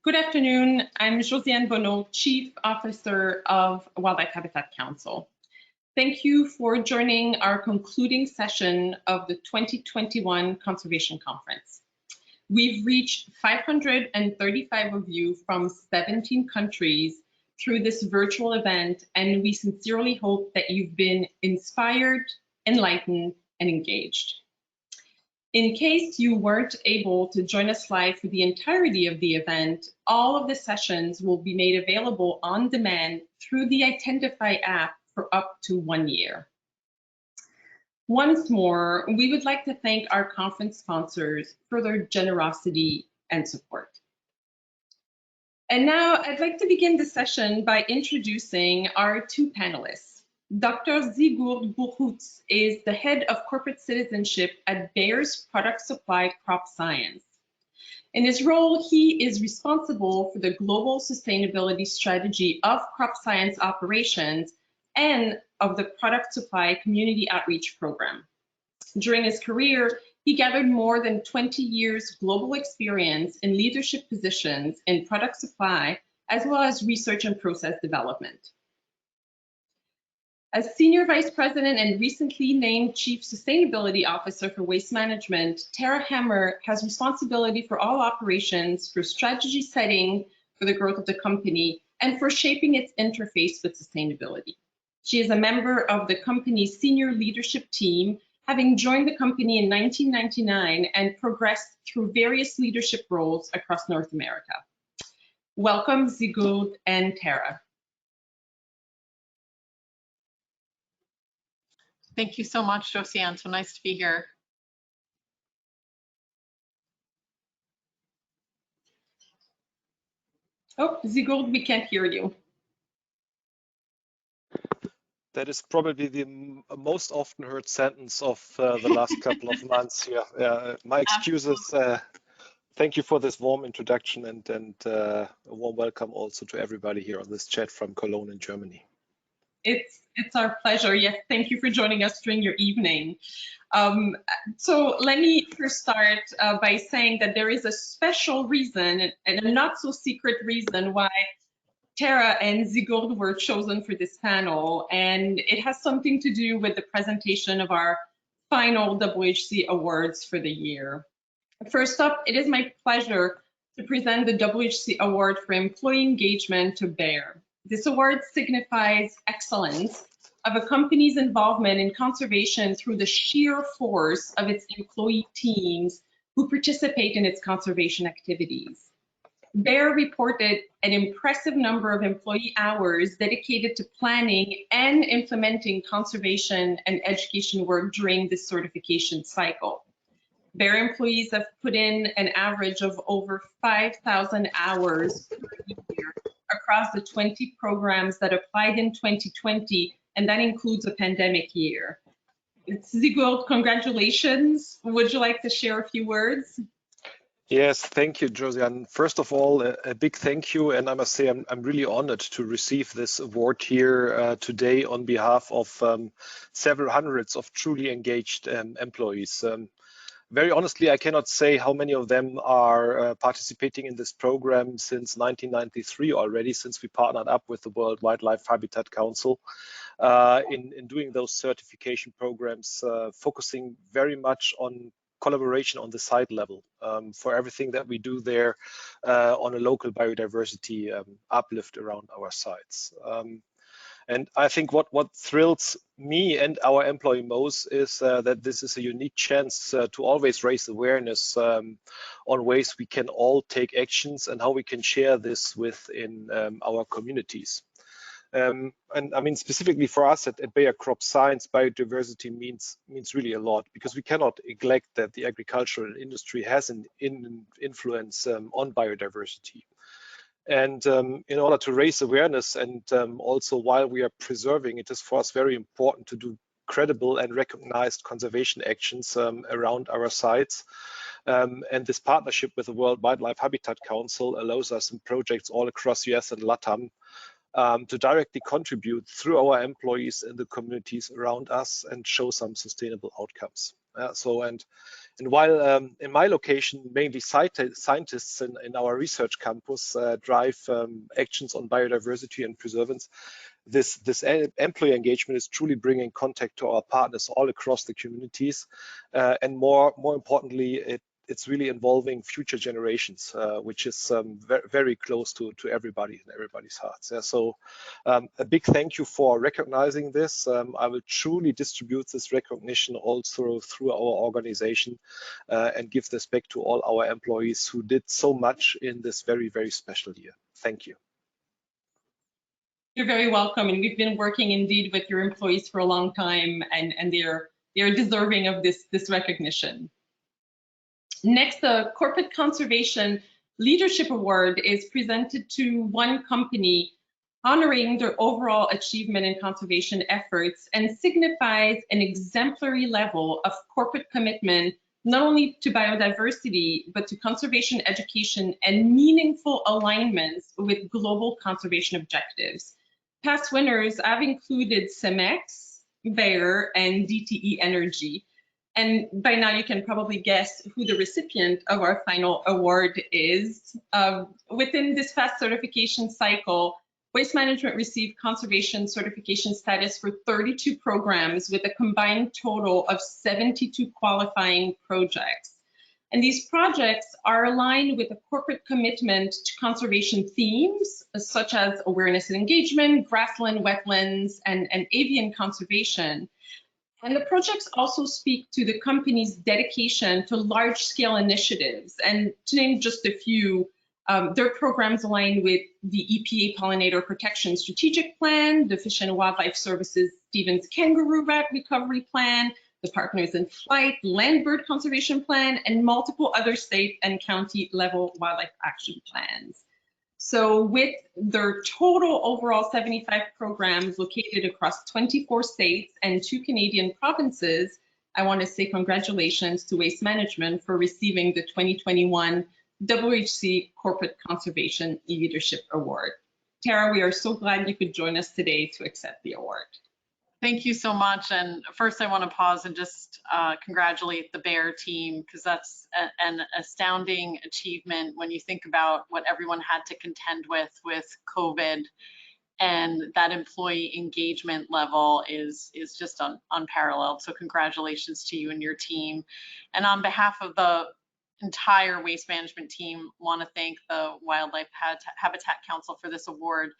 Good afternoon. I'm Josiane Bonneau, Chief Officer of Wildlife Habitat Council. Thank you for joining our concluding session of the 2021 Conservation Conference. We've reached 535 of you from 17 countries through this virtual event, and we sincerely hope that you've been inspired, enlightened, and engaged. In case you weren't able to join us live for the entirety of the event, all of the sessions will be made available on demand through the Incentivize app for up to 1 year. Once more, we would like to thank our conference sponsors for their generosity and support. And now I'd like to begin the session by introducing our two panelists. Dr. Sigurd Buchholz is the head of corporate citizenship at Bayer's Product Supply Crop Science. In his role, he is responsible for the global sustainability strategy of crop science operations and of the product supply community outreach program. During his career, he gathered more than 20 years global experience in leadership positions in product supply, as well as research and process development. As Senior Vice President and recently named Chief Sustainability Officer for Waste Management, Tara Hammer has responsibility for all operations, for strategy setting for the growth of the company, and for shaping its interface with sustainability. She is a member of the company's senior leadership team, having joined the company in 1999 and progressed through various leadership roles across North America. Welcome, Sigurd and Tara. Thank you so much, Josiane. So nice to be here. Oh, Sigurd, we can't hear you. That is probably the most often heard sentence of the last couple of months here. My excuses. Thank you for this warm introduction and a warm welcome also to everybody here on this chat from Cologne in Germany. It's our pleasure. Yes, thank you for joining us during your evening. So let me first start by saying that there is a special reason and a not so secret reason why Tara and Sigurd were chosen for this panel, and it has something to do with the presentation of our final WHC awards for the year. First up, it is my pleasure to present the WHC Award for Employee Engagement to Bayer. This award signifies excellence of a company's involvement in conservation through the sheer force of its employee teams who participate in its conservation activities. Bayer reported an impressive number of employee hours dedicated to planning and implementing conservation and education work during this certification cycle. Bayer employees have put in an average of over 5,000 hours per year across the 20 programs that applied in 2020, and that includes a pandemic year. Sigurd, congratulations. Would you like to share a few words? Yes, thank you, Josiane. First of all, a big thank you, and I must say I'm really honored to receive this award here today on behalf of several hundreds of truly engaged employees. Very honestly, I cannot say how many of them are participating in this program since 1993 already, since we partnered up with the World Wildlife Habitat Council in doing those certification programs, focusing very much on collaboration on the site level for everything that we do there on a local biodiversity uplift around our sites. And I think what thrills me and our employee most is that this is a unique chance to always raise awareness on ways we can all take actions and how we can share this within our communities. And I mean, specifically for us at Bayer Crop Science, biodiversity means really a lot, because we cannot neglect that the agricultural industry has an influence on biodiversity. And in order to raise awareness and also while we are preserving, it is for us very important to do credible and recognized conservation actions around our sites. And this partnership with the World Wildlife Habitat Council allows us in projects all across US and LATAM to directly contribute through our employees in the communities around us and show some sustainable outcomes. And while in my location, mainly scientists in our research campus drive actions on biodiversity and preservance, this employee engagement is truly bringing contact to our partners all across the communities, and more importantly, it's really involving future generations, which is very close to everybody and everybody's hearts. Yeah, so a big thank you for recognizing this. I will truly distribute this recognition also through our organization and give this back to all our employees who did so much in this very special year. Thank you. You're very welcome, and we've been working indeed with your employees for a long time, and they're deserving of this recognition. Next, the Corporate Conservation Leadership Award is presented to one company honoring their overall achievement in conservation efforts and signifies an exemplary level of corporate commitment not only to biodiversity, but to conservation education and meaningful alignments with global conservation objectives. Past winners have included Cemex, Bayer, and DTE Energy. And by now you can probably guess who the recipient of our final award is. Within this past certification cycle, Waste Management received conservation certification status for 32 programs with a combined total of 72 qualifying projects. And these projects are aligned with a corporate commitment to conservation themes, such as awareness and engagement, grassland, wetlands, and avian conservation. And the projects also speak to the company's dedication to large-scale initiatives. And to name just a few, their programs align with the EPA Pollinator Protection Strategic Plan, the Fish and Wildlife Services Stevens Kangaroo Rat Recovery Plan, the Partners in Flight Land Bird Conservation Plan, and multiple other state and county level wildlife action plans. So with their total overall 75 programs located across 24 states and 2 Canadian provinces, I want to say congratulations to Waste Management for receiving the 2021 WHC Corporate Conservation Leadership Award. Tara, we are so glad you could join us today to accept the award. Thank you so much. And first I want to pause and just congratulate the Bayer team, because that's an astounding achievement when you think about what everyone had to contend with COVID, and that employee engagement level is just unparalleled. So congratulations to you and your team. And on behalf of the entire Waste Management team, want to thank the Wildlife Habitat Council for this award.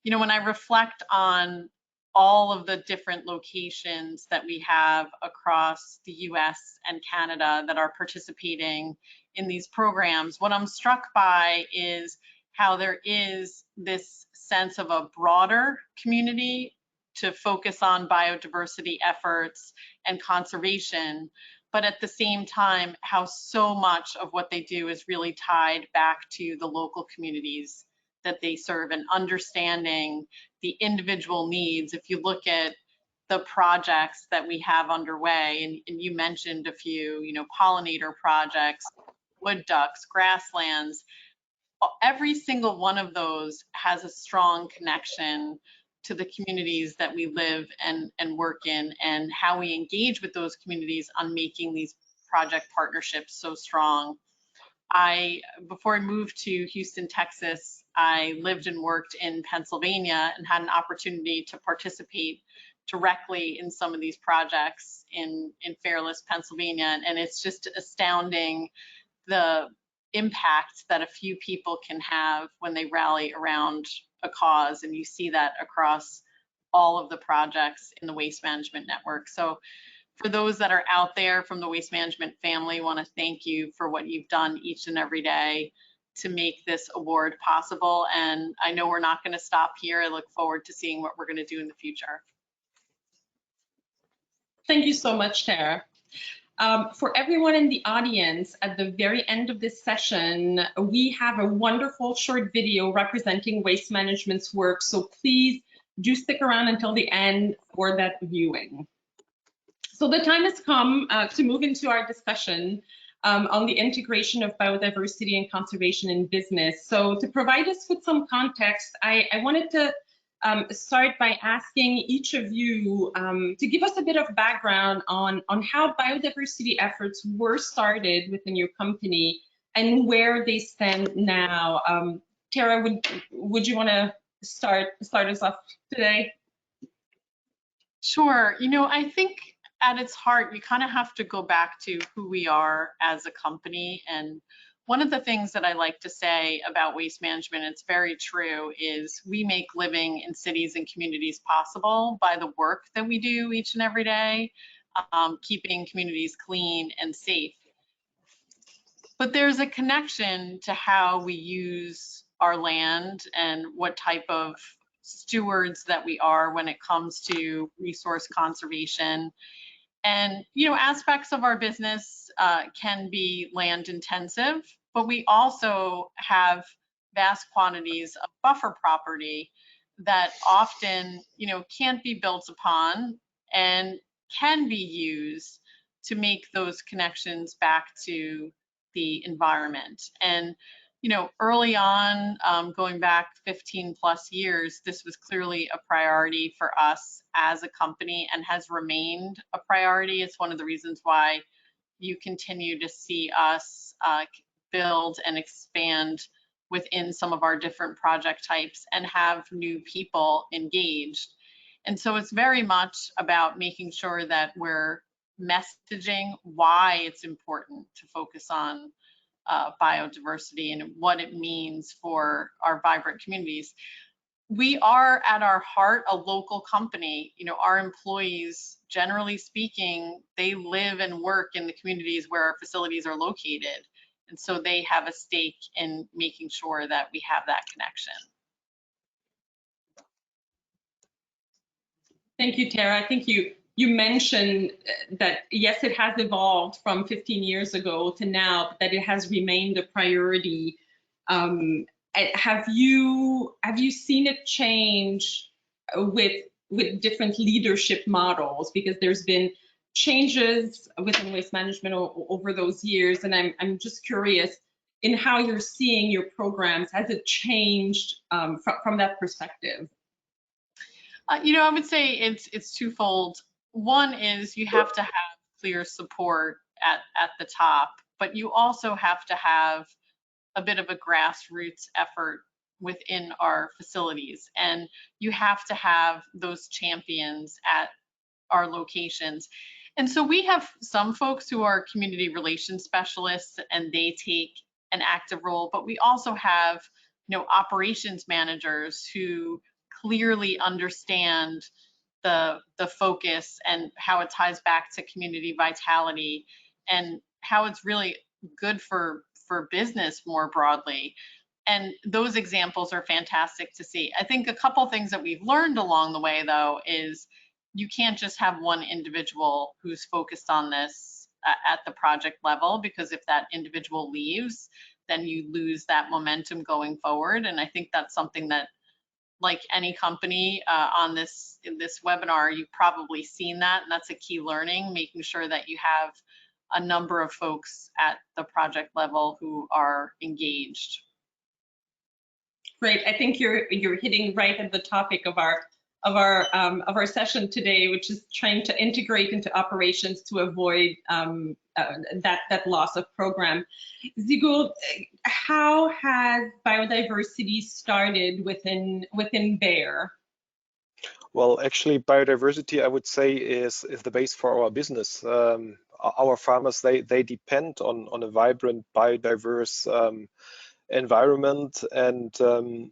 You know, when I reflect on all of the different locations that we have across the US and Canada that are participating in these programs, what I'm struck by is how there is this sense of a broader community to focus on biodiversity efforts and conservation, but at the same time, how so much of what they do is really tied back to the local communities that they serve and understanding the individual needs. If you look at the projects that we have underway, and you mentioned a few, you know, pollinator projects, wood ducks, grasslands, every single one of those has a strong connection to the communities that we live and work in, and how we engage with those communities on making these project partnerships so strong. Before I moved to Houston, Texas, I lived and worked in Pennsylvania and had an opportunity to participate directly in some of these projects in Fairless, Pennsylvania. And it's just astounding the impact that a few people can have when they rally around a cause. And you see that across all of the projects in the Waste Management Network. So for those that are out there from the Waste Management family, I want to thank you for what you've done each and every day to make this award possible. And I know we're not going to stop here. I look forward to seeing what we're going to do in the future. Thank you so much, Tara. For everyone in the audience, at the very end of this session, we have a wonderful short video representing Waste Management's work. So please do stick around until the end for that viewing. So the time has come to move into our discussion on the integration of biodiversity and conservation in business. So to provide us with some context, I wanted to start by asking each of you to give us a bit of background on how biodiversity efforts were started within your company and where they stand now. Tara, would you want to start us off today? Sure. You know, I think at its heart, we kind of have to go back to who we are as a company. And one of the things that I like to say about waste management, it's very true, is we make living in cities and communities possible by the work that we do each and every day, keeping communities clean and safe. But there's a connection to how we use our land and what type of stewards that we are when it comes to resource conservation. And, you know, aspects of our business can be land intensive, but we also have vast quantities of buffer property that often, you know, can't be built upon and can be used to make those connections back to the environment. And, you know, early on, going back 15 plus years, this was clearly a priority for us as a company and has remained a priority. It's one of the reasons why you continue to see us build and expand within some of our different project types and have new people engaged. And so it's very much about making sure that we're messaging why it's important to focus on biodiversity and what it means for our vibrant communities. We are at our heart a local company. You know, our employees, generally speaking, they live and work in the communities where our facilities are located. And so they have a stake in making sure that we have that connection. Thank you, Tara. I think you mentioned that, yes, it has evolved from 15 years ago to now, but that it has remained a priority. Have you seen it change with different leadership models? Because there's been changes within waste management over those years, and I'm just curious in how you're seeing your programs. Has it changed from that perspective? You know, I would say it's twofold. One is you have to have clear support at the top, but you also have to have a bit of a grassroots effort within our facilities. And you have to have those champions at our locations. And so we have some folks who are community relations specialists and they take an active role, but we also have, you know, operations managers who clearly understand the focus and how it ties back to community vitality and how it's really good for business more broadly. And those examples are fantastic to see. I think a couple things that we've learned along the way, though, is you can't just have one individual who's focused on this at the project level, because if that individual leaves, then you lose that momentum going forward. And I think that's something that, like any company in this webinar, you've probably seen that, and that's a key learning, making sure that you have a number of folks at the project level who are engaged. Great. I think you're hitting right at the topic of our session today, which is trying to integrate into operations to avoid that loss of program. Sigurd, how has biodiversity started within Bayer? Well, actually, biodiversity, I would say, is the base for our business. Our farmers, they depend on a vibrant, biodiverse environment, and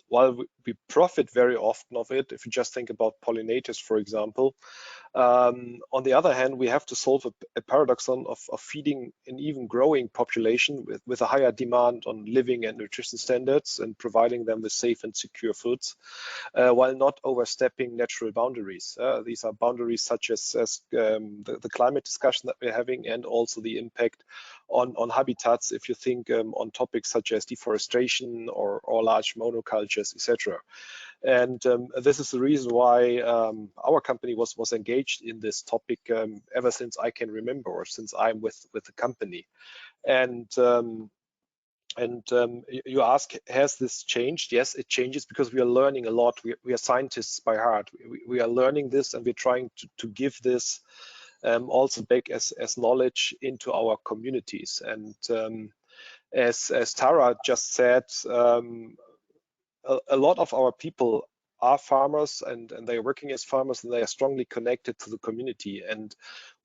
while we profit very often of it, if you just think about pollinators, for example, on the other hand, we have to solve a paradoxon of feeding an even growing population with a higher demand on living and nutrition standards and providing them with safe and secure foods, while not overstepping natural boundaries. These are boundaries such as the climate discussion that we're having, and also the impact on habitats, if you think on topics such as deforestation or large monocultures, etc. And this is the reason why our company was engaged in this topic ever since I can remember, or since I'm with the company. And And you ask, has this changed? Yes, it changes because we are learning a lot. We are scientists by heart. We are learning this, and we're trying to give this also back as knowledge into our communities. And as Tara just said, a lot of our people are farmers, and they are working as farmers, and they are strongly connected to the community. And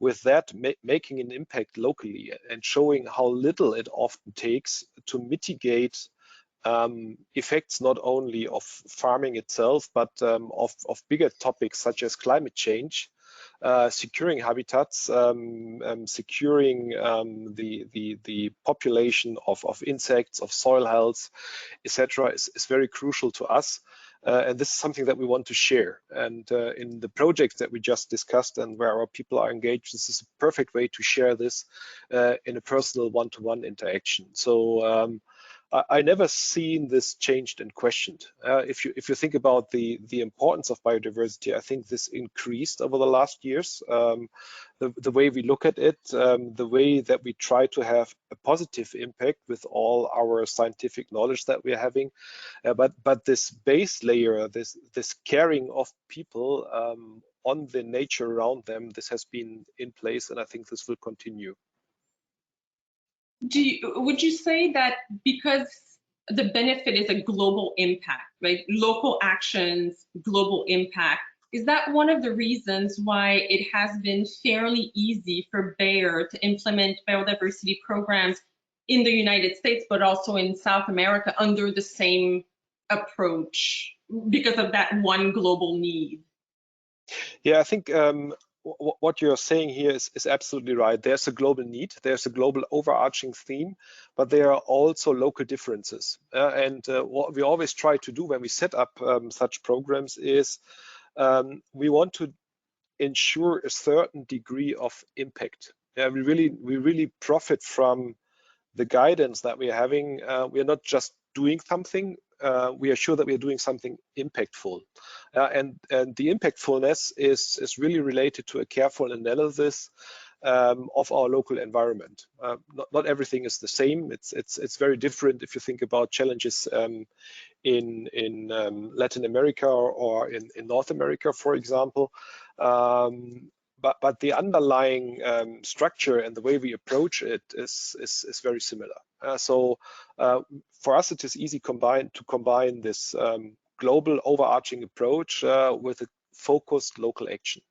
with that, making an impact locally and showing how little it often takes to mitigate effects not only of farming itself, but of bigger topics such as climate change, securing habitats, securing the population of insects, of soil health, etc., is very crucial to us. And this is something that we want to share. And in the projects that we just discussed and where our people are engaged, this is a perfect way to share this in a personal one-to-one interaction. So I never seen this changed and questioned. If you think about the importance of biodiversity, I think this increased over the last years. The way we look at it, the way that we try to have a positive impact with all our scientific knowledge that we're having, but this base layer, this caring of people on the nature around them, this has been in place, and I think this will continue. Would you say that because the benefit is a global impact, right? Local actions, global impact, is that one of the reasons why it has been fairly easy for Bayer to implement biodiversity programs in the United States, but also in South America under the same approach because of that one global need? Yeah, I think what you're saying here is absolutely right. There's a global need, there's a global overarching theme, but there are also local differences. And what we always try to do when we set up such programs is we want to ensure a certain degree of impact. Yeah, we really profit from the guidance that we're having. We are not just doing something, we are sure that we are doing something impactful. And the impactfulness is really related to a careful analysis of our local environment. Not everything is the same. It's very different if you think about challenges in Latin America or in North America, for example. But the underlying structure and the way we approach it is very similar. So for us, it is easy to combine this global overarching approach with a focused local action.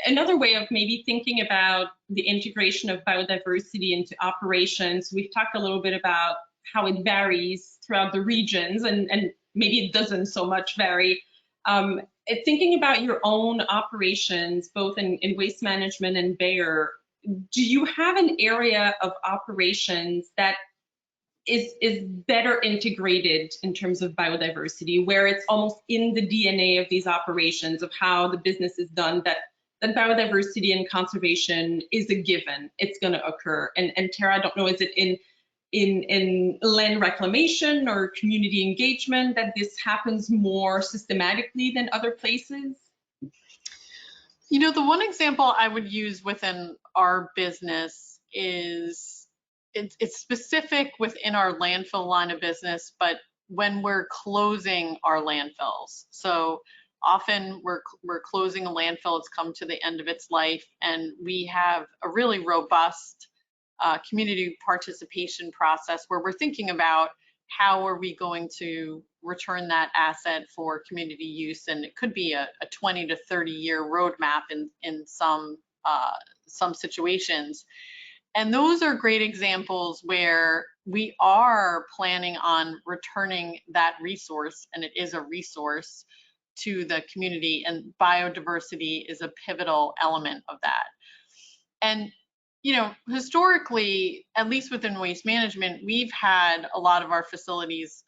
Another way of maybe thinking about the integration of biodiversity into operations, we've talked a little bit about how it varies throughout the regions, and maybe it doesn't so much vary. Thinking about your own operations, both in waste management and Bayer, do you have an area of operations that is better integrated in terms of biodiversity, where it's almost in the DNA of these operations of how the business is done, that biodiversity and conservation is a given, it's going to occur? And Tara, I don't know, is it in land reclamation or community engagement that this happens more systematically than other places? You know, the one example I would use within our business is it's specific within our landfill line of business, but when we're closing our landfills. So often we're closing a landfill, it's come to the end of its life, and we have a really robust community participation process where we're thinking about how are we going to return that asset for community use, and it could be a 20 to 30 year roadmap in some situations. And those are great examples where we are planning on returning that resource, and it is a resource, to the community, and biodiversity is a pivotal element of that. And you know, historically, at least within waste management, we've had a lot of our facilities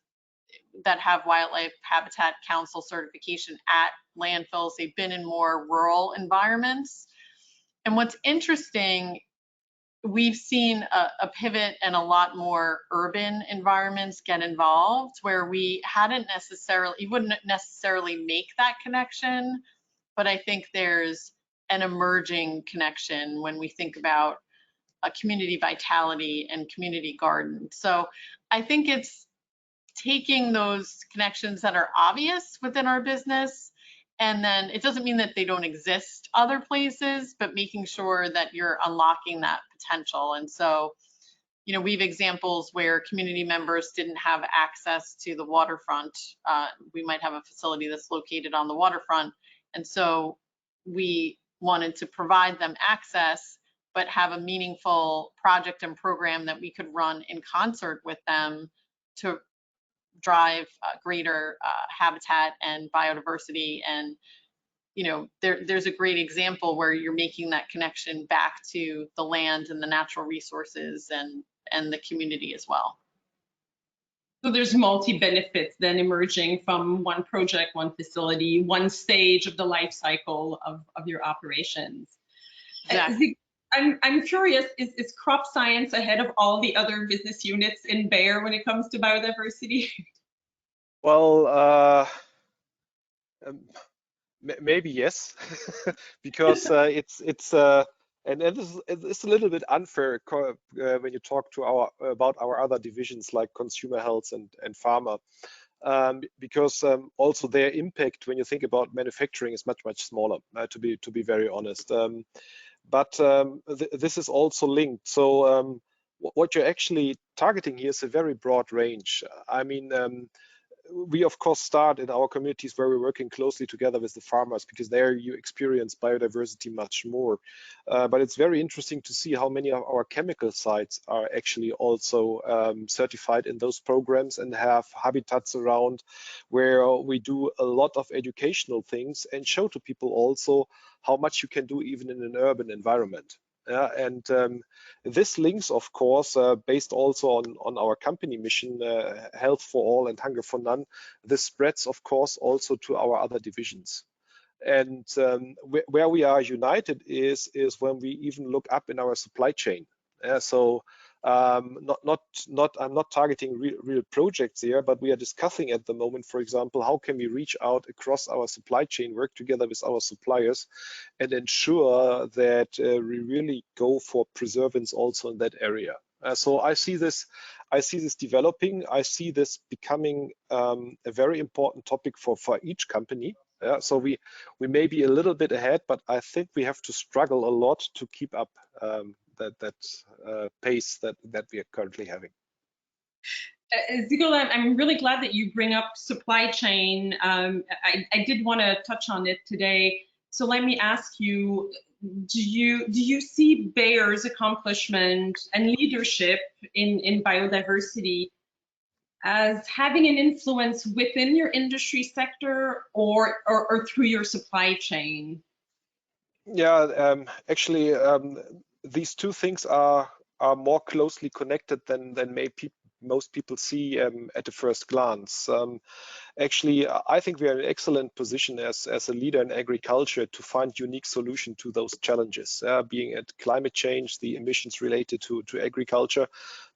that have Wildlife Habitat Council certification at landfills. They've been in more rural environments. And what's interesting, we've seen a pivot and a lot more urban environments get involved where we wouldn't necessarily make that connection, but I think there's an emerging connection when we think about community vitality and community garden. So I think it's taking those connections that are obvious within our business, and then it doesn't mean that they don't exist other places, but making sure that you're unlocking that potential. And so, you know, we have examples where community members didn't have access to the waterfront. We might have a facility that's located on the waterfront, and so we wanted to provide them access, but have a meaningful project and program that we could run in concert with them to drive greater habitat and biodiversity. And you know, there's a great example where you're making that connection back to the land and the natural resources and the community as well. So there's multi-benefits then emerging from one project, one facility, one stage of the life cycle of your operations. Exactly. I'm curious, is crop science ahead of all the other business units in Bayer when it comes to biodiversity? Well, maybe yes, because and it's a little bit unfair when you talk to about our other divisions like consumer health and pharma, because also their impact when you think about manufacturing is much smaller, to be very honest. But this is also linked. So what you're actually targeting here is a very broad range. I mean, we of course start in our communities where we're working closely together with the farmers, because there you experience biodiversity much more. But it's very interesting to see how many of our chemical sites are actually also certified in those programs and have habitats around where we do a lot of educational things and show to people also how much you can do even in an urban environment. And this links, of course, based also on our company mission, health for all and hunger for none. This spreads, of course, also to our other divisions. And where we are united is when we even look up in our supply chain. So I'm not targeting real projects here, but we are discussing at the moment, for example, how can we reach out across our supply chain, work together with our suppliers, and ensure that we really go for preservance also in that area. So I see this developing. I see this becoming a very important topic for each company. So we may be a little bit ahead, but I think we have to struggle a lot to keep up that pace that we are currently having. Sigurd, I'm really glad that you bring up supply chain. I did want to touch on it today. So let me ask you, do you see Bayer's accomplishment and leadership in biodiversity as having an influence within your industry sector or through your supply chain? Yeah, actually, these two things are more closely connected than most people see at the first glance. Actually, I think we are in an excellent position as a leader in agriculture to find unique solutions to those challenges, being it climate change, the emissions related to agriculture,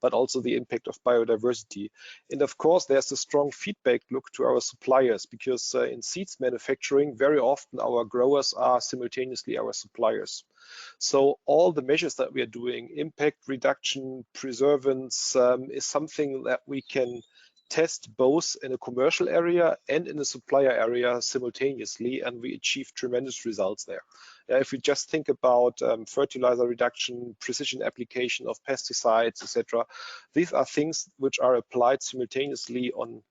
but also the impact of biodiversity. And of course, there's a strong feedback look to our suppliers, because in seeds manufacturing, very often our growers are simultaneously our suppliers. So all the measures that we are doing, impact reduction, preservance, is something that we can test both in a commercial area and in a supplier area simultaneously, and we achieve tremendous results there. If we just think about fertilizer reduction, precision application of pesticides, etc., these are things which are applied simultaneously on,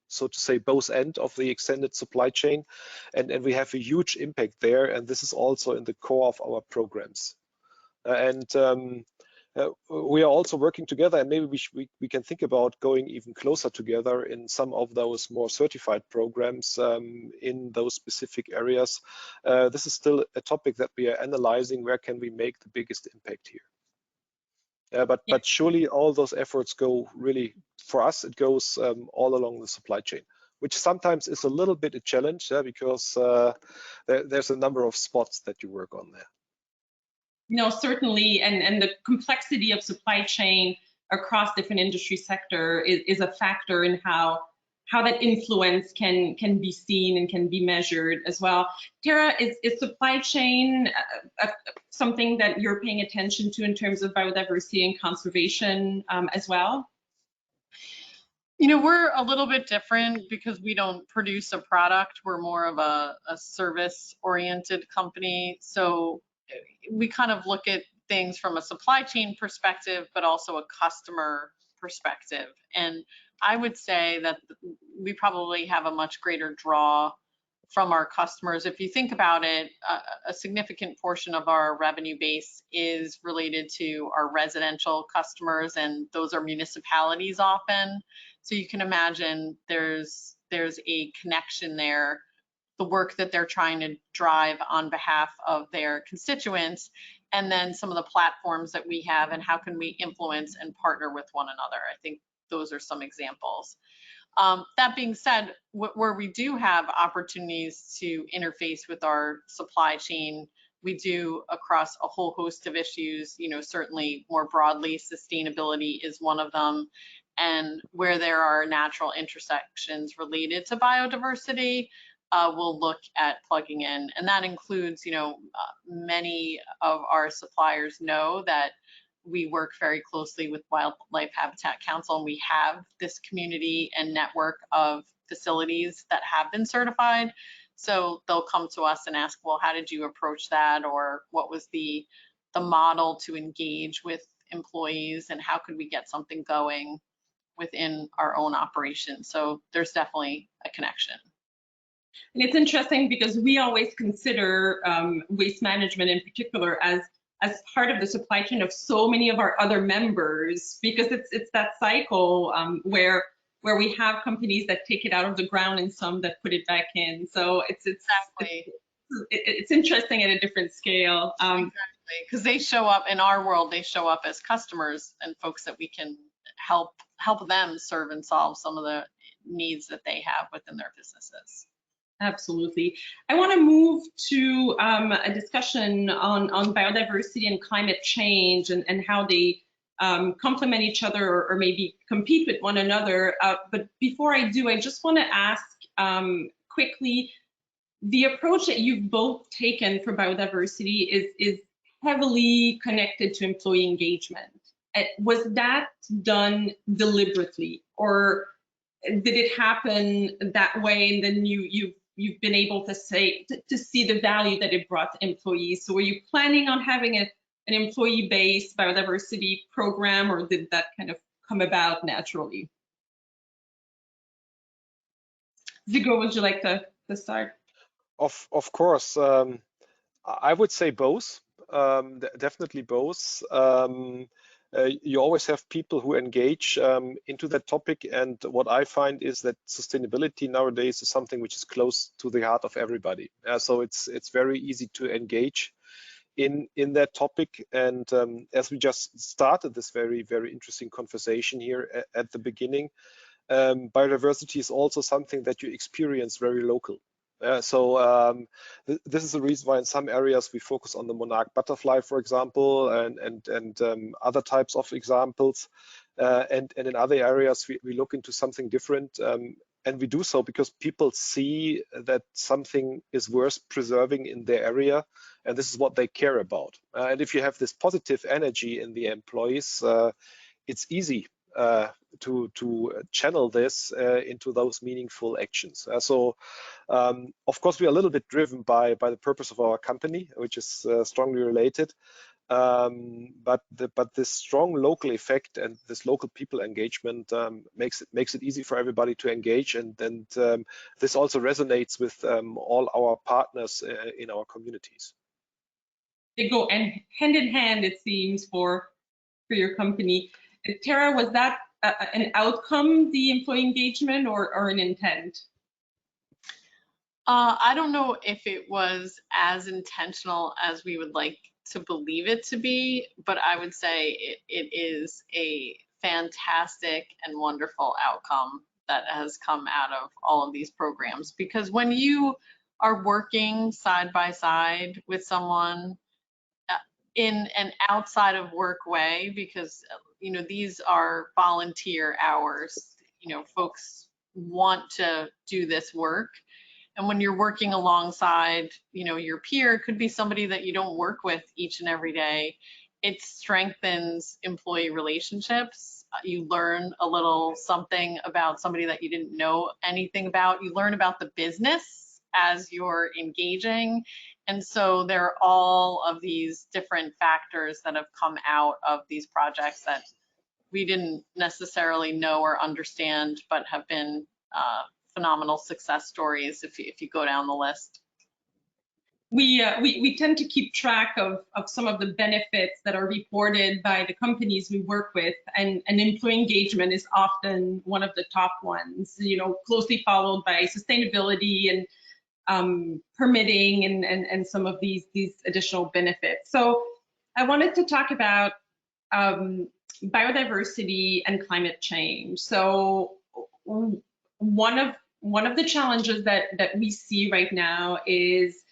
so to say, both ends of the extended supply chain, and we have a huge impact there, and this is also in the core of our programs. We are also working together, and maybe we can think about going even closer together in some of those more certified programs in those specific areas. This is still a topic that we are analyzing. Where can we make the biggest impact here? But surely all those efforts go really, for us, it goes all along the supply chain, which sometimes is a little bit a challenge, because there's a number of spots that you work on there. No, certainly, and the complexity of supply chain across different industry sector is a factor in how how that influence can be seen and can be measured as well. Tara, is supply chain something that you're paying attention to in terms of biodiversity and conservation as well? You know, we're a little bit different because we don't produce a product. We're more of a service-oriented company. So we kind of look at things from a supply chain perspective, but also a customer perspective. And I would say that we probably have a much greater draw from our customers. If you think about it, a significant portion of our revenue base is related to our residential customers, and those are municipalities often. So you can imagine there's a connection there, the work that they're trying to drive on behalf of their constituents, and then some of the platforms that we have and how can we influence and partner with one another. I think those are some examples. That being said, where we do have opportunities to interface with our supply chain, we do across a whole host of issues. You know, certainly more broadly, sustainability is one of them. And where there are natural intersections related to biodiversity, we'll look at plugging in. And that includes, you know, many of our suppliers know that we work very closely with Wildlife Habitat Council, and we have this community and network of facilities that have been certified. So they'll come to us and ask, well, how did you approach that? Or what was the model to engage with employees, and how could we get something going within our own operation? So there's definitely a connection. And it's interesting because we always consider waste management in particular as part of the supply chain of so many of our other members, because it's that cycle where we have companies that take it out of the ground and some that put it back in. So it's interesting at a different scale. Exactly, because they show up in our world. They show up as customers and folks that we can help them serve and solve some of the needs that they have within their businesses. Absolutely. I want to move to a discussion on biodiversity and climate change and how they complement each other or maybe compete with one another. But before I do, I just want to ask quickly, the approach that you've both taken for biodiversity is heavily connected to employee engagement. Was that done deliberately, or did it happen that way and then you've been able to see the value that it brought to employees? So were you planning on having an employee-based biodiversity program, or did that kind of come about naturally? Sigurd, would you like to start? Of course, I would say both, definitely both. You always have people who engage into that topic, and what I find is that sustainability nowadays is something which is close to the heart of everybody. So it's very easy to engage in that topic. And as we just started this very interesting conversation here at the beginning, biodiversity is also something that you experience very local. This is the reason why in some areas we focus on the monarch butterfly, for example, and other types of examples. And in other areas we look into something different. And we do so because people see that something is worth preserving in their area, and this is what they care about. And if you have this positive energy in the employees, it's easy to channel this into those meaningful actions. Of course, we are a little bit driven by the purpose of our company, which is strongly related. But this strong local effect and this local people engagement makes it easy for everybody to engage, and this also resonates with all our partners in our communities. They go hand in hand, it seems, for your company. Tara, was that an outcome, the employee engagement, or an intent? I don't know if it was as intentional as we would like to believe it to be, but I would say it is a fantastic and wonderful outcome that has come out of all of these programs. Because when you are working side by side with someone in an outside of work way, because you know these are volunteer hours, you know, folks want to do this work. And when you're working alongside, your peer, could be somebody that you don't work with each and every day. It strengthens employee relationships. You learn a little something about somebody that you didn't know anything about. You learn about the business as you're engaging. And so there are all of these different factors that have come out of these projects that we didn't necessarily know or understand, but have been phenomenal success stories if you go down the list. We tend to keep track of some of the benefits that are reported by the companies we work with, and employee engagement is often one of the top ones, closely followed by sustainability and permitting and some of these additional benefits. So I wanted to talk about biodiversity and climate change. So one of the challenges that we see right now is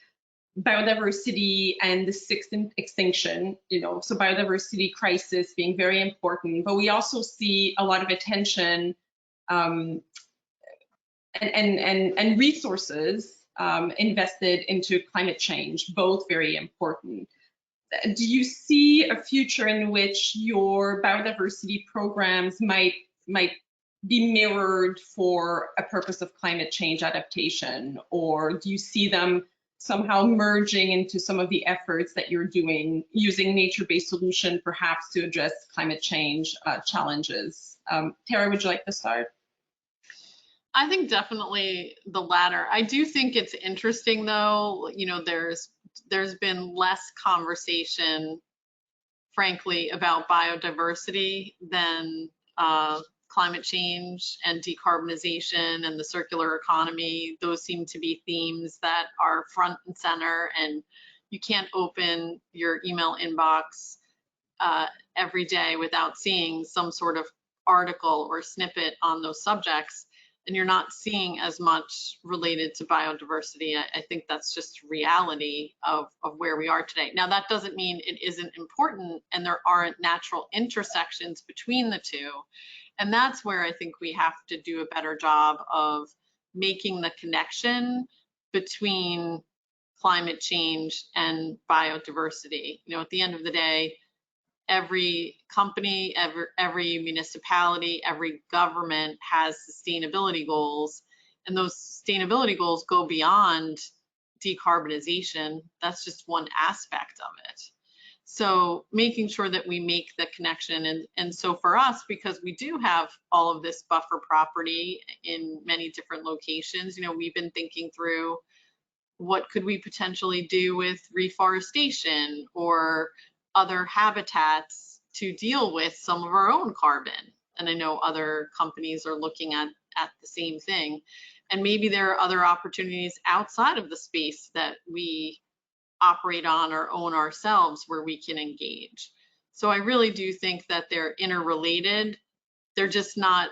biodiversity and the sixth extinction, so biodiversity crisis being very important, but we also see a lot of attention and resources invested into climate change, both very important. Do you see a future in which your biodiversity programs might be mirrored for a purpose of climate change adaptation, or do you see them somehow merging into some of the efforts that you're doing using nature-based solution perhaps to address climate change challenges? Tara, would you like to start? I think definitely the latter. I do think it's interesting though, there's been less conversation, frankly, about biodiversity than climate change and decarbonization and the circular economy. Those seem to be themes that are front and center, and you can't open your email inbox every day without seeing some sort of article or snippet on those subjects, and you're not seeing as much related to biodiversity. I think that's just reality of where we are today. Now, that doesn't mean it isn't important and there aren't natural intersections between the two. And that's where I think we have to do a better job of making the connection between climate change and biodiversity. At the end of the day, every company, every municipality, every government has sustainability goals, and those sustainability goals go beyond decarbonization. That's just one aspect of it. So making sure that we make the connection, and so for us, because we do have all of this buffer property in many different locations, we've been thinking through what could we potentially do with reforestation or other habitats to deal with some of our own carbon. And I know other companies are looking at the same thing. And maybe there are other opportunities outside of the space that we operate on or own ourselves where we can engage. So I really do think that they're interrelated. They're just not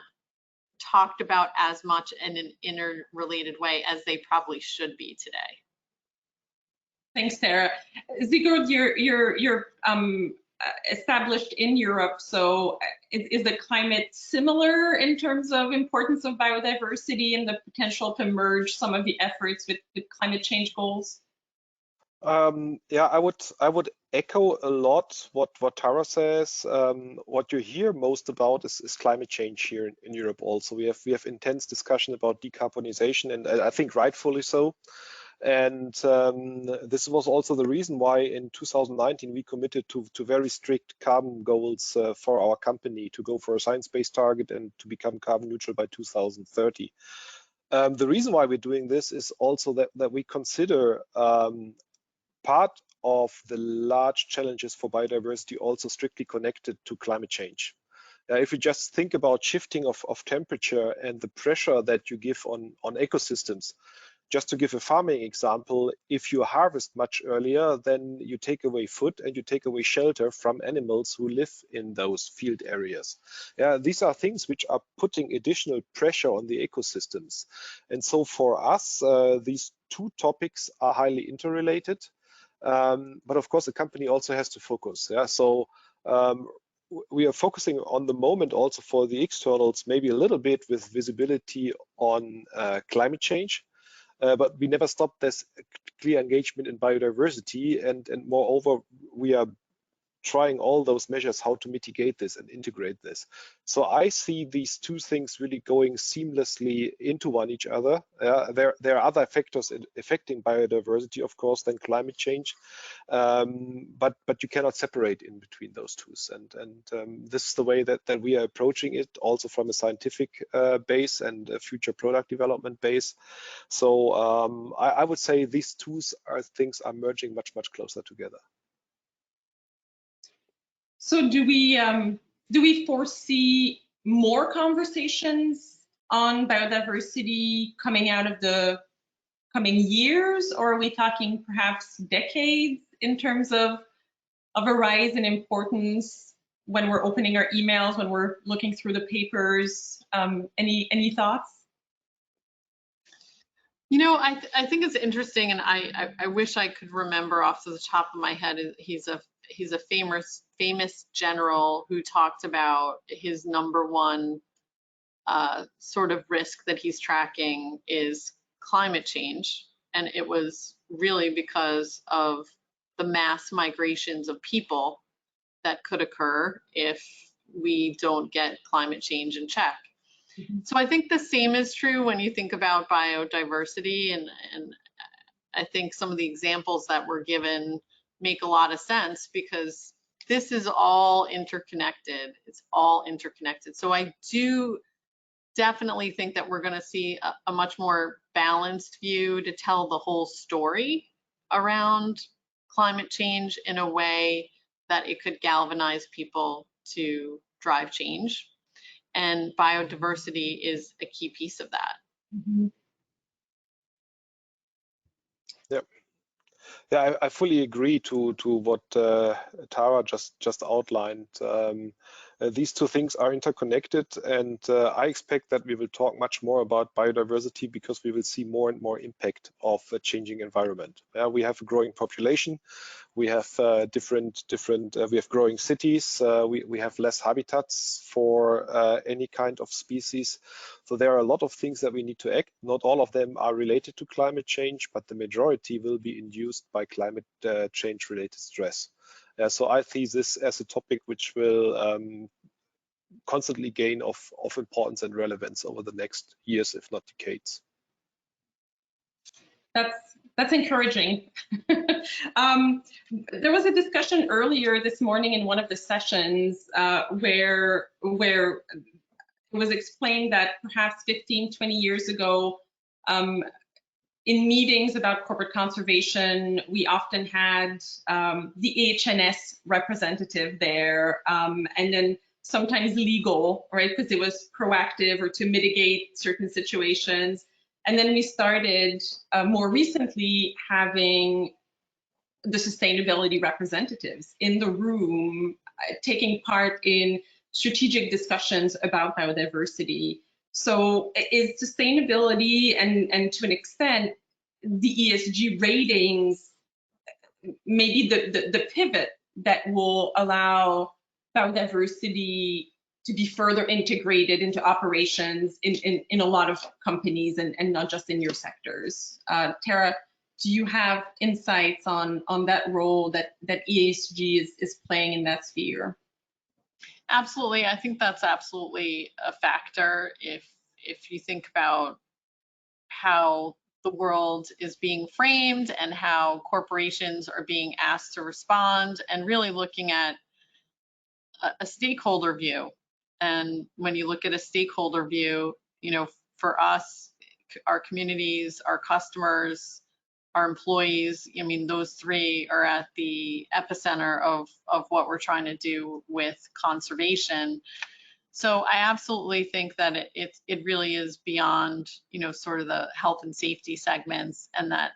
talked about as much in an interrelated way as they probably should be today. Thanks, Tara. Sigurd, you're established in Europe, so is the climate similar in terms of importance of biodiversity and the potential to merge some of the efforts with climate change goals? Yeah, I would echo a lot what Tara says. What you hear most about is climate change here in Europe. Also, we have intense discussion about decarbonization, and I think rightfully so. And this was also the reason why in 2019 we committed to very strict carbon goals for our company, to go for a science-based target and to become carbon neutral by 2030. The reason why we're doing this is also that we consider part of the large challenges for biodiversity also strictly connected to climate change. If you just think about shifting of temperature and the pressure that you give on ecosystems, just to give a farming example, if you harvest much earlier, then you take away food and you take away shelter from animals who live in those field areas. Yeah, these are things which are putting additional pressure on the ecosystems. And so for us, these two topics are highly interrelated. But of course, the company also has to focus. Yeah, so we are focusing on the moment also for the externals, maybe a little bit with visibility on climate change, but we never stopped this clear engagement in biodiversity, and moreover, we are trying all those measures how to mitigate this and integrate this. So I see these two things really going seamlessly into one each other. There are other factors affecting biodiversity, of course, than climate change, but you cannot separate in between those two. And this is the way that we are approaching it, also from a scientific base and a future product development base. So I would say these two things are merging much closer together. So do we foresee more conversations on biodiversity coming out of the coming years, or are we talking perhaps decades in terms of a rise in importance when we're opening our emails, when we're looking through the papers? Any thoughts? You know, I think it's interesting, and I wish I could remember off the top of my head. He's a famous general who talked about his #1 sort of risk that he's tracking is climate change, and it was really because of the mass migrations of people that could occur if we don't get climate change in check. So I think the same is true when you think about biodiversity, and I think some of the examples that were given make a lot of sense because this is all interconnected. It's all interconnected. So I do definitely think that we're going to see a much more balanced view to tell the whole story around climate change in a way that it could galvanize people to drive change. And biodiversity is a key piece of that. Mm-hmm. Yeah, I fully agree to what Tara just outlined. These two things are interconnected, and I expect that we will talk much more about biodiversity because we will see more and more impact of a changing environment. We have a growing population, we have we have growing cities, we have less habitats for any kind of species. So there are a lot of things that we need to act. Not all of them are related to climate change, but the majority will be induced by climate change related stress. So I see this as a topic which will constantly gain of importance and relevance over the next years, if not decades. That's encouraging. There was a discussion earlier this morning in one of the sessions where it was explained that perhaps 15, 20 years ago, in meetings about corporate conservation, we often had the EH&S representative there, and then sometimes legal, right? Because it was proactive or to mitigate certain situations. And then we started more recently having the sustainability representatives in the room, taking part in strategic discussions about biodiversity. So is sustainability and to an extent, the ESG ratings maybe the pivot that will allow biodiversity to be further integrated into operations in a lot of companies and not just in your sectors? Tara, do you have insights on that role that ESG is playing in that sphere? Absolutely, I think that's absolutely a factor. If you think about how the world is being framed and how corporations are being asked to respond, and really looking at a stakeholder view. And when you look at a stakeholder view, you know, for us, our communities, our customers, our employees, I mean, those three are at the epicenter of what we're trying to do with conservation. So I absolutely think that it really is beyond, you know, sort of the health and safety segments, and that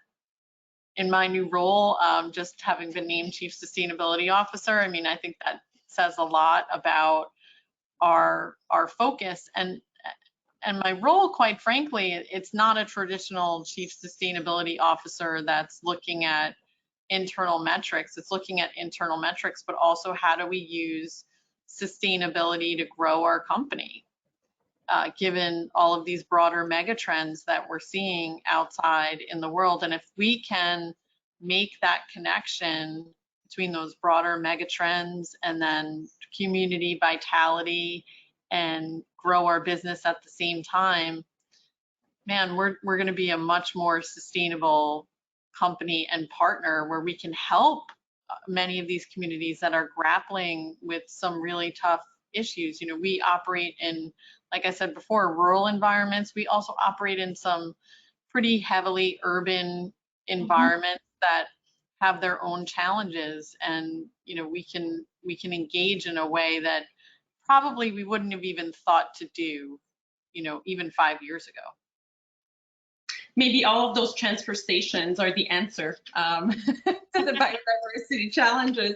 in my new role, just having been named Chief Sustainability Officer, I mean, I think that says a lot about our focus and my role. Quite frankly, it's not a traditional Chief Sustainability Officer that's looking at internal metrics. It's looking at internal metrics, but also how do we use sustainability to grow our company, given all of these broader mega trends that we're seeing outside in the world. And if we can make that connection between those broader mega trends and then community vitality and grow our business at the same time, man, we're going to be a much more sustainable company and partner where we can help many of these communities that are grappling with some really tough issues. You know, we operate in, like I said before, rural environments. We also operate in some pretty heavily urban environments that have their own challenges, and you know, we can engage in a way that probably we wouldn't have even thought to do, you know, even 5 years ago. Maybe all of those transfer stations are the answer to the biodiversity challenges.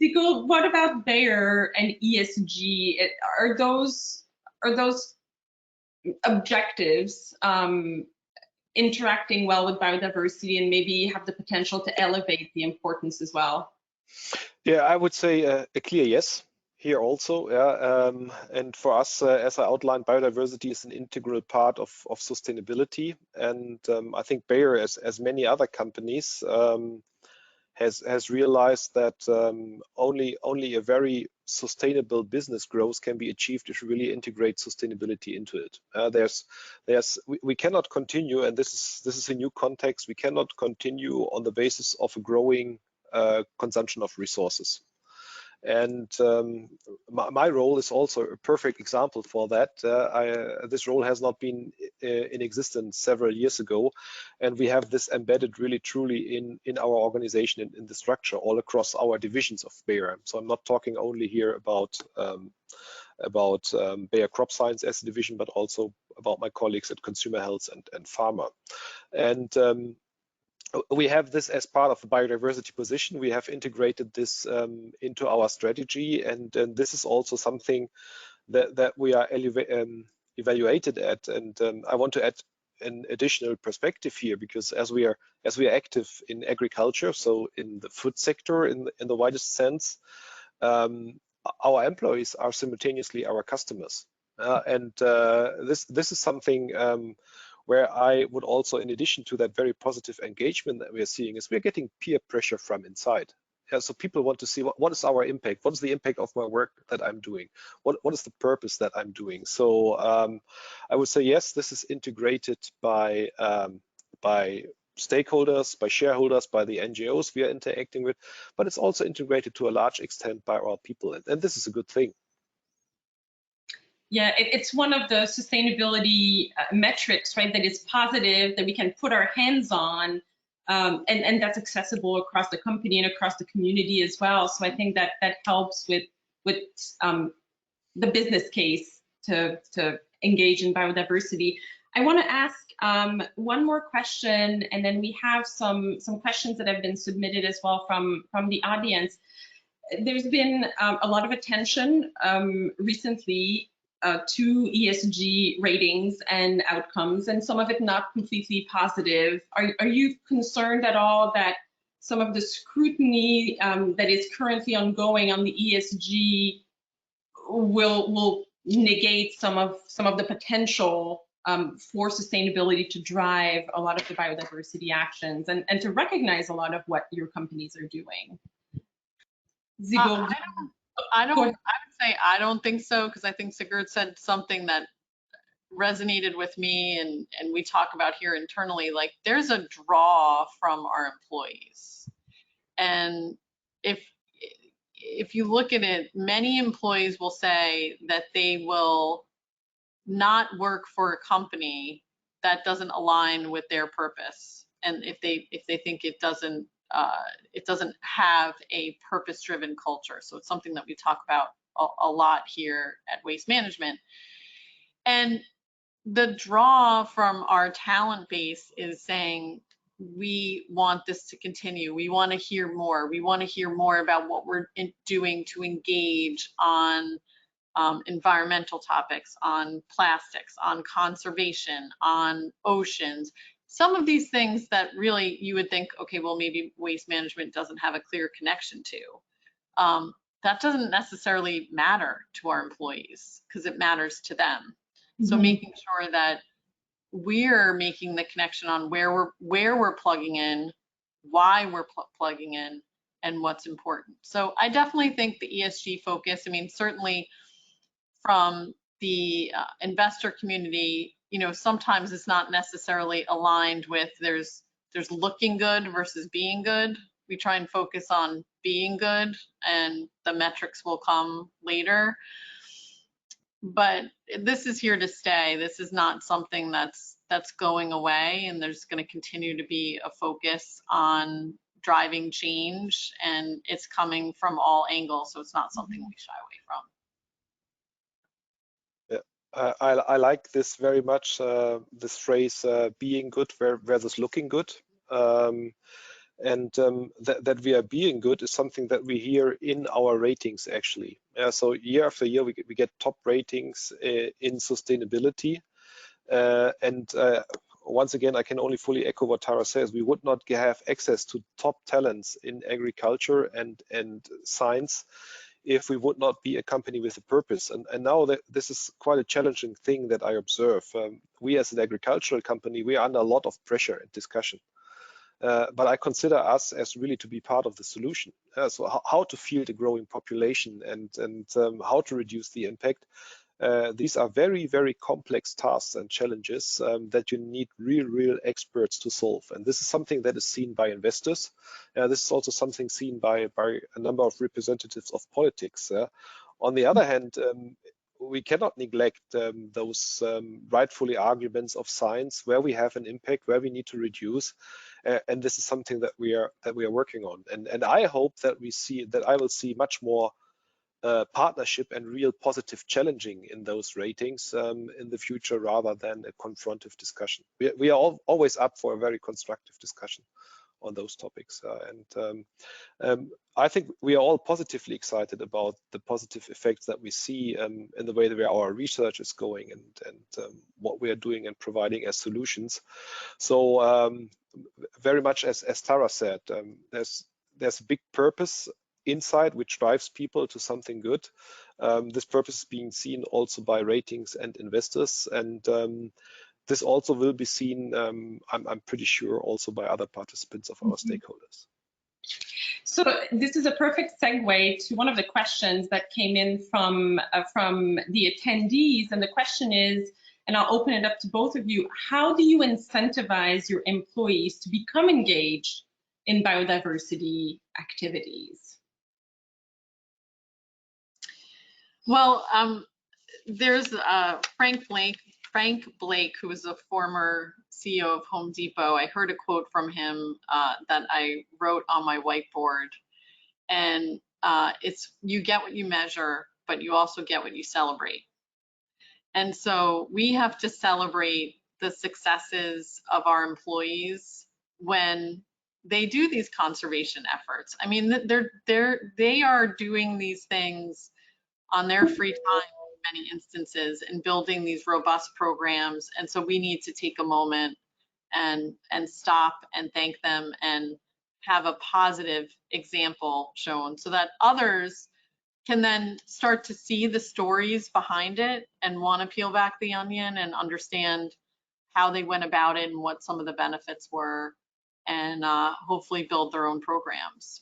Sigurd, what about Bayer and ESG? Are those objectives interacting well with biodiversity and maybe have the potential to elevate the importance as well? Yeah, I would say a clear yes here also. Yeah, and for us, as I outlined, biodiversity is an integral part of sustainability, and I think Bayer, as many other companies, has realized that only a very sustainable business growth can be achieved if you really integrate sustainability into it. We cannot continue, and this is a new context. We cannot continue on the basis of a growing consumption of resources. And my role is also a perfect example for that. This role has not been in existence several years ago, and we have this embedded really truly in our organization, in the structure all across our divisions of Bayer. So I'm not talking only here about Bayer Crop Science as a division, but also about my colleagues at Consumer Health and Pharma. And we have this as part of the biodiversity position. We have integrated this into our strategy, and this is also something that we are evaluated at. And I want to add an additional perspective here, because as we are active in agriculture, so in the food sector in the widest sense, our employees are simultaneously our customers, and this is something where I would also, in addition to that very positive engagement that we are seeing, is we're getting peer pressure from inside. Yeah, so people want to see what is our impact, what is the impact of my work that I'm doing, what is the purpose that I'm doing. So I would say yes, this is integrated by stakeholders, by shareholders, by the NGOs we are interacting with, but it's also integrated to a large extent by our people, and this is a good thing. Yeah, it's one of the sustainability metrics, right, that is positive, that we can put our hands on, and that's accessible across the company and across the community as well. So I think that helps with the business case to engage in biodiversity. I want to ask one more question, and then we have some questions that have been submitted as well from the audience. There's been a lot of attention recently to ESG ratings and outcomes, and some of it not completely positive. Are you concerned at all that some of the scrutiny that is currently ongoing on the ESG will negate some of the potential for sustainability to drive a lot of the biodiversity actions and to recognize a lot of what your companies are doing? Sigurd? I would say I don't think so, because I think Sigurd said something that resonated with me, and we talk about here internally. Like, there's a draw from our employees, and if you look at it, many employees will say that they will not work for a company that doesn't align with their purpose, and if they think it doesn't have a purpose-driven culture. So it's something that we talk about a lot here at Waste Management. And the draw from our talent base is saying, we want this to continue. We want to hear more. We want to hear more about what we're doing to engage on environmental topics, on plastics, on conservation, on oceans. Some of these things that really you would think, okay, well, maybe Waste Management doesn't have a clear connection to. that doesn't necessarily matter to our employees because it matters to them. So Mhm. making sure that we're making the connection on where we're plugging in, why we're plugging in, and what's important. So I definitely think the ESG focus, I mean, certainly from the investor community, you know, sometimes it's not necessarily aligned with there's looking good versus being good. We try and focus on being good, and the metrics will come later. But this is here to stay. This is not something that's going away, and there's going to continue to be a focus on driving change, and it's coming from all angles, so it's not something we shy away from. I like this very much, this phrase, being good versus looking good. That we are being good is something that we hear in our ratings, actually. So year after year, we get top ratings in sustainability. Once again, I can only fully echo what Tara says. We would not have access to top talents in agriculture and science if we would not be a company with a purpose. And now that this is quite a challenging thing that I observe. We as an agricultural company, we are under a lot of pressure and discussion. But I consider us as really to be part of the solution. So how to field a growing population and how to reduce the impact. These are very, very complex tasks and challenges that you need real experts to solve. And this is something that is seen by investors. This is also something seen by a number of representatives of politics. On the other hand, we cannot neglect those rightfully arguments of science where we have an impact, where we need to reduce, and this is something that we are working on. And I hope that I will see much more partnership and real positive challenging in those ratings in the future, rather than a confrontive discussion. We are always up for a very constructive discussion on those topics, I think we are all positively excited about the positive effects that we see in the way that our research is going and what we are doing and providing as solutions. So very much as Tara said, there's a big purpose inside which drives people to something good. This purpose is being seen also by ratings and investors, and this also will be seen, I'm pretty sure, also by other participants of our stakeholders. So this is a perfect segue to one of the questions that came in from the attendees, and the question is, and I'll open it up to both of you, how do you incentivize your employees to become engaged in biodiversity activities? Well, there's Frank Blake, who was a former CEO of Home Depot. I heard a quote from him that I wrote on my whiteboard, and it's, you get what you measure, but you also get what you celebrate. And so we have to celebrate the successes of our employees when they do these conservation efforts. I mean, they are doing these things on their free time in many instances and building these robust programs. And so we need to take a moment and stop and thank them and have a positive example shown so that others can then start to see the stories behind it and want to peel back the onion and understand how they went about it and what some of the benefits were, and hopefully build their own programs.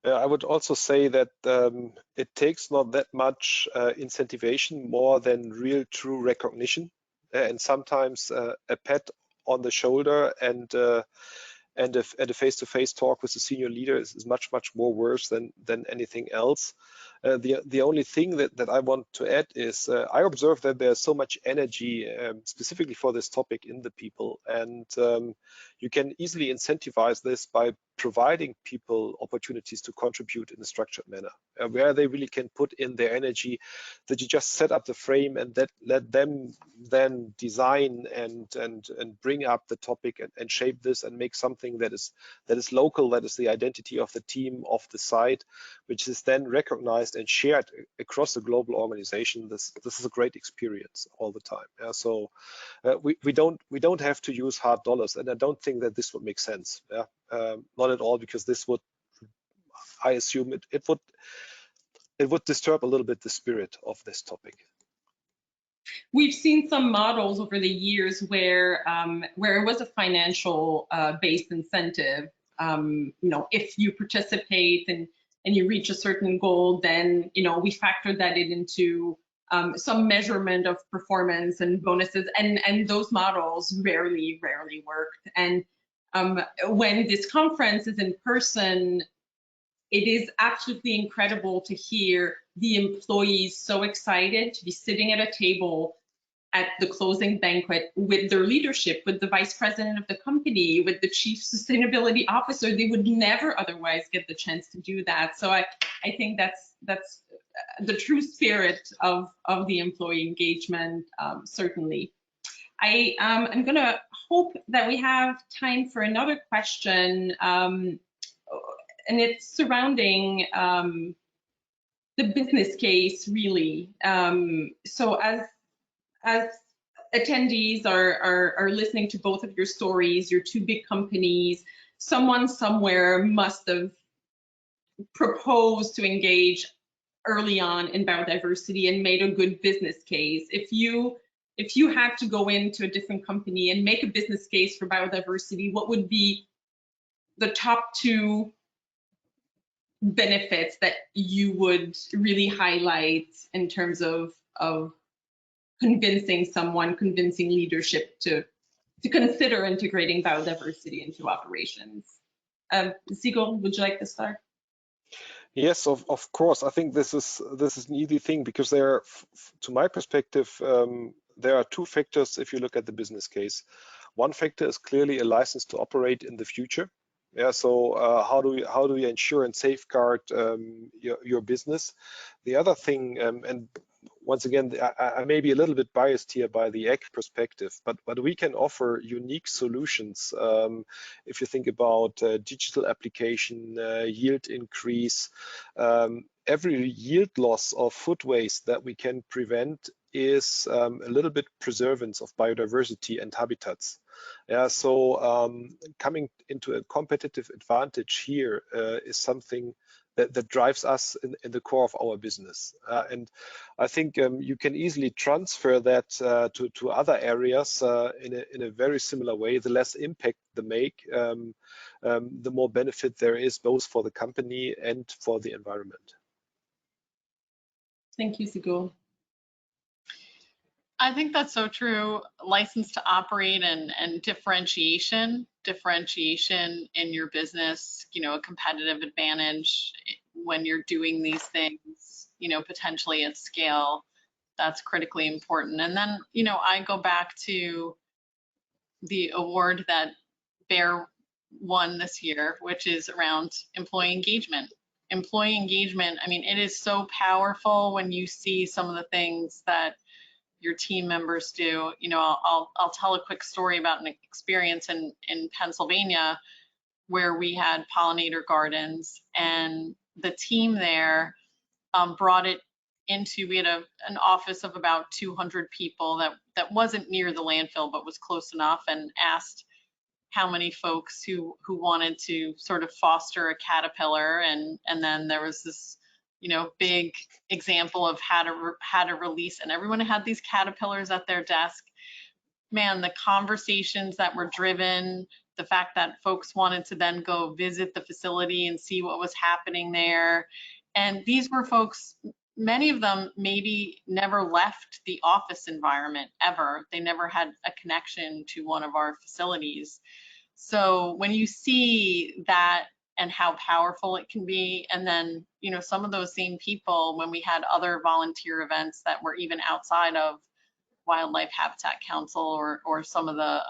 I would also say that it takes not that much incentivation more than real true recognition, and sometimes a pat on the shoulder and a face-to-face talk with the senior leader is much more worse than anything else. The only thing that I want to add is I observe that there's so much energy specifically for this topic in the people, and you can easily incentivize this by providing people opportunities to contribute in a structured manner, where they really can put in their energy, that you just set up the frame and that let them then design and bring up the topic and shape this and make something that is local, that is the identity of the team, of the site, which is then recognized and shared across a global organization, this is a great experience all the time. Yeah, so we don't have to use hard dollars, and I don't think that this would make sense. Yeah, not at all, because this would, I assume it would disturb a little bit the spirit of this topic. We've seen some models over the years where it was a financial based incentive. If you participate and you reach a certain goal, then we factor that into some measurement of performance and bonuses, and those models rarely worked. And when this conference is in person, it is absolutely incredible to hear the employees so excited to be sitting at a table at the closing banquet with their leadership, with the vice president of the company, with the chief sustainability officer. They would never otherwise get the chance to do that. So I think that's the true spirit of the employee engagement, certainly. I'm gonna hope that we have time for another question. And it's surrounding the business case, really. So as attendees are listening to both of your stories, your two big companies, someone somewhere must have proposed to engage early on in biodiversity and made a good business case. If you had to go into a different company and make a business case for biodiversity, what would be the top two benefits that you would really highlight in terms of convincing leadership to consider integrating biodiversity into operations? Sigurd, would you like to start? Yes, of course. I think this is an easy thing, because to my perspective, there are two factors if you look at the business case. One factor is clearly a license to operate in the future. Yeah, so how do we ensure and safeguard your business? The other thing, and once again, I may be a little bit biased here by the ag perspective, but we can offer unique solutions. If you think about digital application, yield increase, every yield loss of food waste that we can prevent is a little bit preservance of biodiversity and habitats. Yeah, so coming into a competitive advantage here is something that drives us in the core of our business. And I think you can easily transfer that to other areas in a very similar way. The less impact they make, the more benefit there is, both for the company and for the environment. Thank you, Sigurd. I think that's so true. License to operate and differentiation in your business, a competitive advantage when you're doing these things, potentially at scale, that's critically important. And then, I go back to the award that Bayer won this year, which is around employee engagement. Employee engagement, it is so powerful when you see some of the things that your team members do. I'll tell a quick story about an experience in Pennsylvania where we had pollinator gardens, and the team there brought it into, we had an office of about 200 people that wasn't near the landfill but was close enough, and asked how many folks who wanted to sort of foster a caterpillar, and then there was this big example of how to release, and everyone had these caterpillars at their desk. Man, the conversations that were driven, the fact that folks wanted to then go visit the facility and see what was happening there. And these were folks, many of them maybe never left the office environment ever. They never had a connection to one of our facilities. So when you see that and how powerful it can be, and then some of those same people, when we had other volunteer events that were even outside of Wildlife Habitat Council or some of the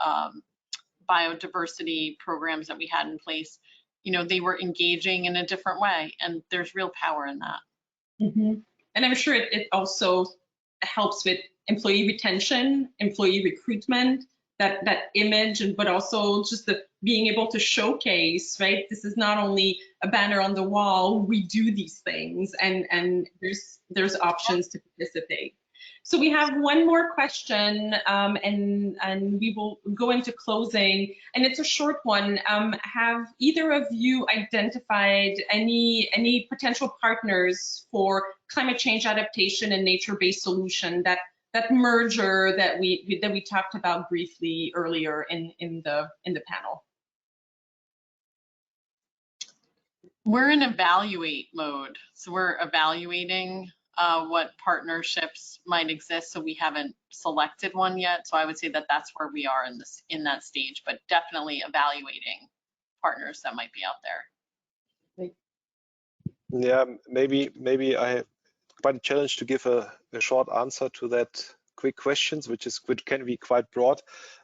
biodiversity programs that we had in place, they were engaging in a different way, and there's real power in that. Mm-hmm. And I'm sure it also helps with employee retention, employee recruitment, that image, but also just the being able to showcase, right? This is not only a banner on the wall, we do these things, and there's options to participate. So we have one more question, and we will go into closing, and it's a short one. Have either of you identified any potential partners for climate change adaptation and nature-based solution, that merger that we talked about briefly earlier in the panel? We're in evaluate mode, so we're evaluating what partnerships might exist. So we haven't selected one yet. So I would say that that's where we are in that stage, but definitely evaluating partners that might be out there. Yeah, maybe I have quite a challenge to give a short answer to that quick questions, which can be quite broad.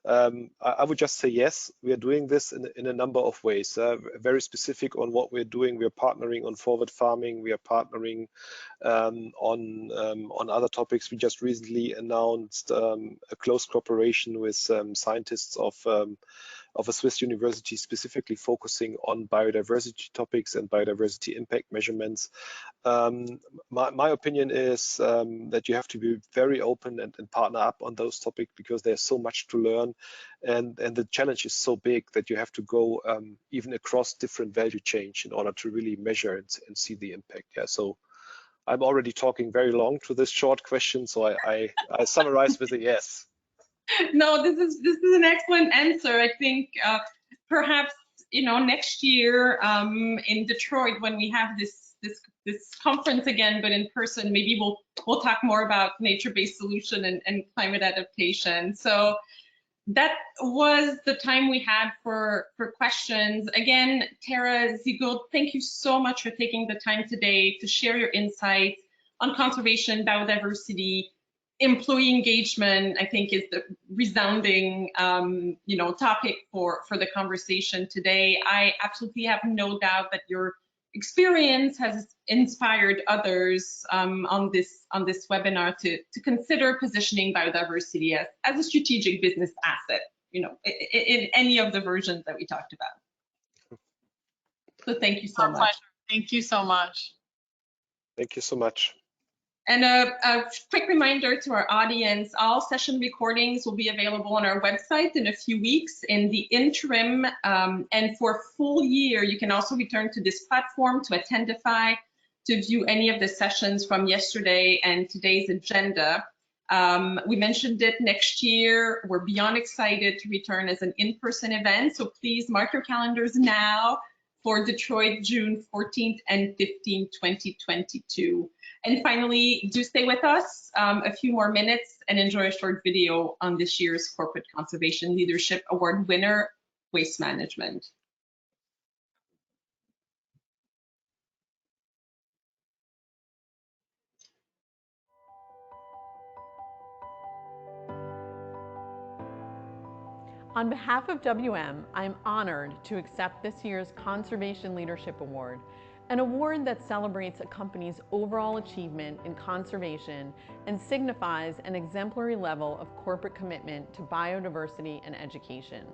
I would just say yes, we are doing this in a number of ways. Very specific on what we're doing. We are partnering on forward farming. We are partnering on other topics. We just recently announced a close cooperation with scientists of a Swiss university specifically focusing on biodiversity topics and biodiversity impact measurements. My opinion is that you have to be very open and partner up on those topics, because there's so much to learn, and the challenge is so big that you have to go even across different value chains in order to really measure and see the impact. Yeah, so I'm already talking very long to this short question, so I summarize with a yes. No, this is an excellent answer. I think perhaps next year in Detroit, when we have this conference again, but in person, maybe we'll talk more about nature-based solution and climate adaptation. So that was the time we had for questions. Again, Tara, Sigurd, thank you so much for taking the time today to share your insights on conservation, biodiversity. Employee engagement, I think, is the resounding topic for the conversation today. I absolutely have no doubt that your experience has inspired others on this webinar to consider positioning biodiversity as a strategic business asset, in any of the versions that we talked about. So thank you so much. Thank you so much. Thank you so much. And a quick reminder to our audience, all session recordings will be available on our website in a few weeks. In the interim, and for a full year, you can also return to this platform to Attendify, to view any of the sessions from yesterday and today's agenda. We mentioned it, next year, we're beyond excited to return as an in-person event, so please mark your calendars now for Detroit, June 14th and 15th, 2022. And finally, do stay with us a few more minutes and enjoy a short video on this year's Corporate Conservation Leadership Award winner, Waste Management. On behalf of WM, I'm honored to accept this year's Conservation Leadership Award, an award that celebrates a company's overall achievement in conservation and signifies an exemplary level of corporate commitment to biodiversity and education.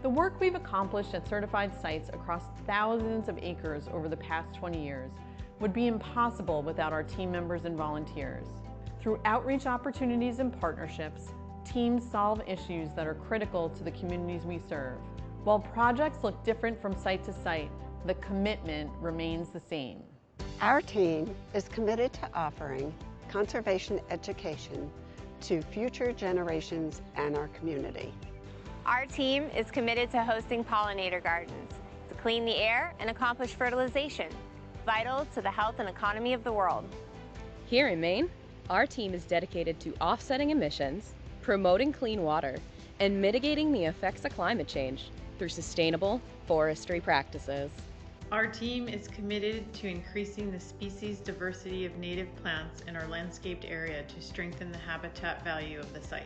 The work we've accomplished at certified sites across thousands of acres over the past 20 years would be impossible without our team members and volunteers. Through outreach opportunities and partnerships, teams solve issues that are critical to the communities we serve. While projects look different from site to site, the commitment remains the same. Our team is committed to offering conservation education to future generations and our community. Our team is committed to hosting pollinator gardens to clean the air and accomplish fertilization, vital to the health and economy of the world. Here in Maine, our team is dedicated to offsetting emissions, promoting clean water, and mitigating the effects of climate change through sustainable forestry practices. Our team is committed to increasing the species diversity of native plants in our landscaped area to strengthen the habitat value of the site.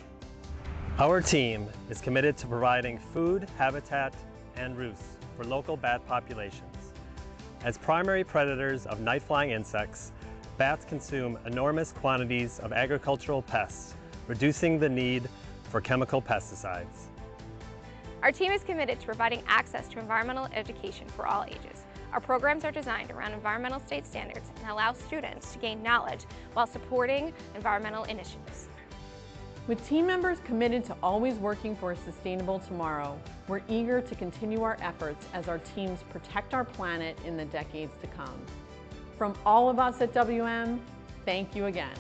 Our team is committed to providing food, habitat, and roosts for local bat populations. As primary predators of night-flying insects, bats consume enormous quantities of agricultural pests, reducing the need for chemical pesticides. Our team is committed to providing access to environmental education for all ages. Our programs are designed around environmental state standards and allow students to gain knowledge while supporting environmental initiatives. With team members committed to always working for a sustainable tomorrow, we're eager to continue our efforts as our teams protect our planet in the decades to come. From all of us at WM, thank you again.